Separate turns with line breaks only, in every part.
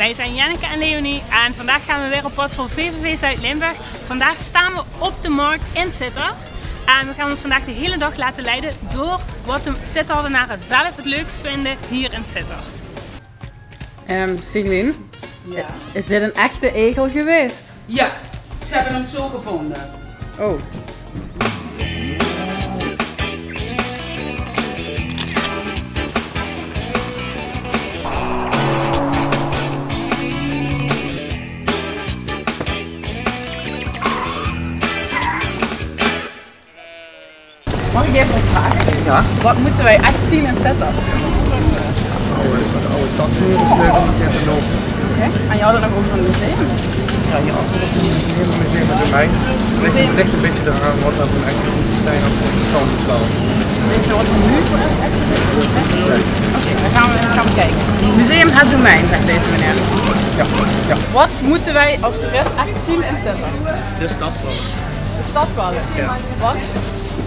Wij zijn Janneke en Leonie en vandaag gaan we weer op pad voor VVV Zuid-Limburg. Vandaag staan we op de markt in Sittard. En we gaan ons vandaag de hele dag laten leiden door wat de Sittardnaren zelf het leukst vinden hier in Sittard.
Siglien,
Ja.
is dit een echte egel geweest?
Ja, ze hebben hem zo gevonden.
Oh. Mag ik even wat vragen?
Ja.
Wat moeten wij echt zien in Sittard?
De oude stadsmuur is weer een keer te lopen.
Oké. En je had het nog over een museum?
Ja, hier achter op het museum met domein. Het ligt een beetje eraan wat er voor exposities zijn. Dat interessant is wel.
Weet je wat er nu voor exposities zijn? Oké, dan gaan we kijken. Museum Het Domein, zegt deze meneer.
Ja, ja.
Wat moeten wij als toerist echt zien in Sittard?
De stadswallen.
De stadswallen.
Ja.
Wat?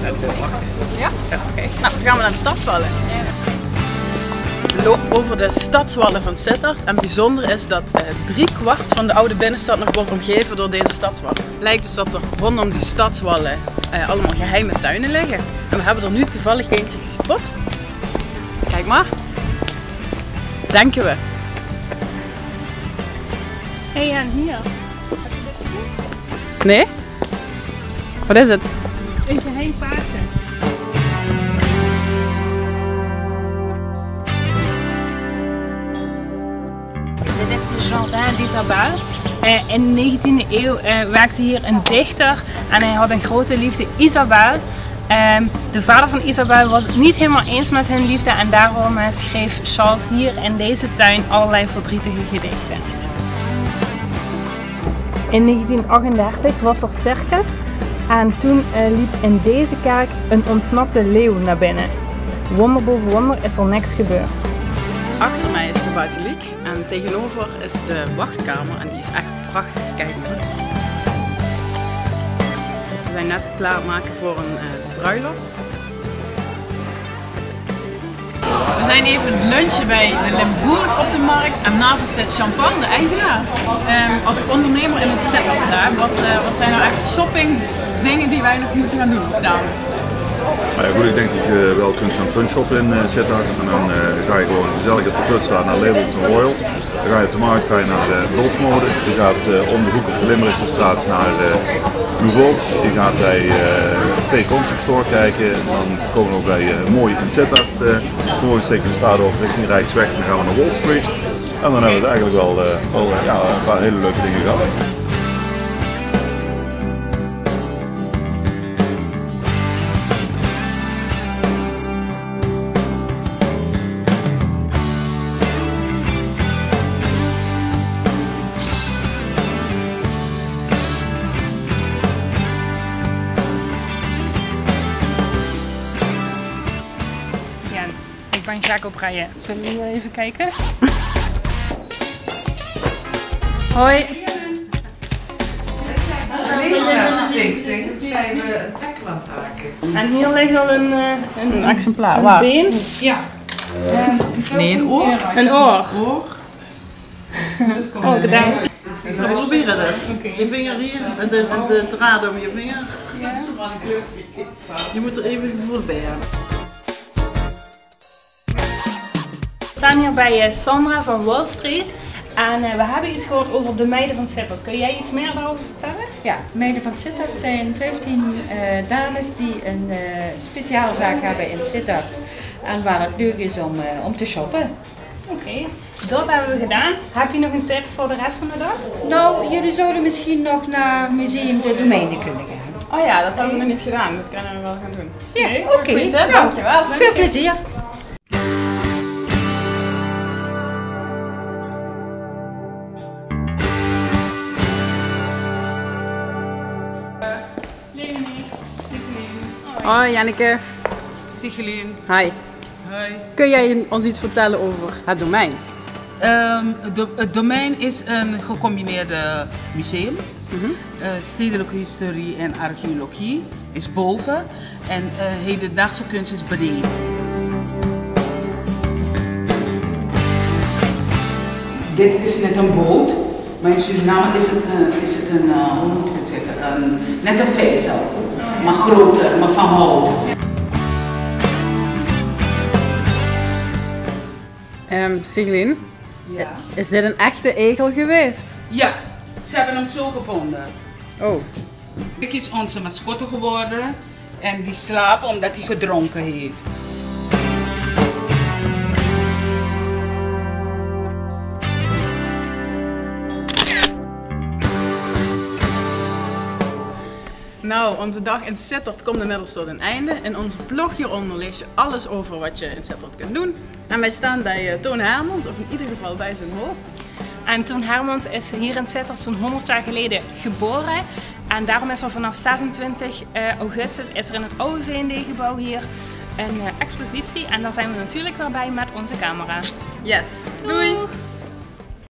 Ja, die zijn prachtig.
Ja? Oké. Nou, dan gaan we naar de stadswallen. We lopen over de stadswallen van Sittard en bijzonder is dat 3/4 van de oude binnenstad nog wordt omgeven door deze stadswallen. Lijkt dus dat er rondom die stadswallen allemaal geheime tuinen liggen. En we hebben er nu toevallig eentje gespot. Kijk maar. Denken we.
Hey, en hier.
Nee? Wat is het?
Een geheim paardje. Dit is de Jardin d'Isabelle. In de 19e eeuw werkte hier een dichter en hij had een grote liefde, Isabelle. De vader van Isabelle was het niet helemaal eens met hun liefde en daarom schreef Charles hier in deze tuin allerlei verdrietige gedichten. In 1938 was er circus en toen liep in deze kerk een ontsnapte leeuw naar binnen. Wonder boven wonder is er niks gebeurd.
Achter mij is de basiliek en tegenover is de wachtkamer en die is echt prachtig. Kijk maar. Ze zijn net klaar het maken voor een bruiloft. We zijn even het lunchen bij de Limburg op de markt en naast ons zit Chantal, de eigenaar. Als ondernemer in het Sittard, wat zijn nou echt shopping dingen die wij nog moeten gaan doen als dames?
Nou ja, goed, ik denk dat je wel kunt gaan funshoppen in Sittard. En dan ga je gewoon gezellig op de Putstraat naar Labels en Royals. Dan ga je op de markt naar de Doltsmode. Je gaat om de hoek op de Limburgsestraat naar Nouveau. Je gaat bij V Concept Store kijken. Dan komen we ook bij Mooi in Sittard. Vervolgens steken we de straat over richting Rijksweg. Dan gaan we naar Wall Street. En dan hebben we eigenlijk wel een paar hele leuke dingen gehad.
Ik ben Jacob Rijen. Zullen we hier even kijken?
Hoi.
Stichting zijn we een tackle aan het haken.
En hier ligt al een
Exemplaar,
een
waar?
been.
Ja. Nee, een oor.
Een oor.
Dus
Oh, bedankt.
We proberen het. Je vinger hier en de draad om je vinger. Je moet er even voorbij hebben.
We staan hier bij Sandra van Wall Street en we hebben iets gehoord over de meiden van Sittard. Kun jij iets meer daarover vertellen?
Ja, meiden van Sittard zijn 15 dames die een speciaalzaak hebben in Sittard. En waar het leuk is om te shoppen.
Oké, dat hebben we gedaan. Heb je nog een tip voor de rest van de dag?
Nou, jullie zouden misschien nog naar Museum de Domeinen kunnen gaan.
Oh ja, dat hebben we nog niet gedaan. Dat kunnen we wel gaan doen.
Ja, oké.
Goeie tip,
Nou,
dankjewel.
veel plezier.
Leonie.
Hoi Janneke.
Siglien.
Hi.
Hoi.
Kun jij ons iets vertellen over het domein?
Het domein is een gecombineerde museum. Stedelijke historie en archeologie is boven en hedendaagse kunst is beneden.
Dit is net een boot, maar in Suriname is het een hoe moet ik het zeggen, net een vezel, maar groter, maar van hout.
Siglien,
Ja.
is dit een echte egel geweest?
Ja, ze hebben hem zo gevonden.
Oh.
Rick is onze mascotte geworden en die slaapt omdat hij gedronken heeft.
Nou, onze dag in Sittard komt inmiddels tot een einde. In ons blog hieronder lees je alles over wat je in Sittard kunt doen. En wij staan bij Toon Hermans, of in ieder geval bij zijn hoofd.
En Toon Hermans is hier in Sittard zo'n 100 jaar geleden geboren. En daarom is er vanaf 26 augustus is er in het oude V&D-gebouw hier een expositie. En daar zijn we natuurlijk weer bij met onze camera.
Yes, doei!
Doeg!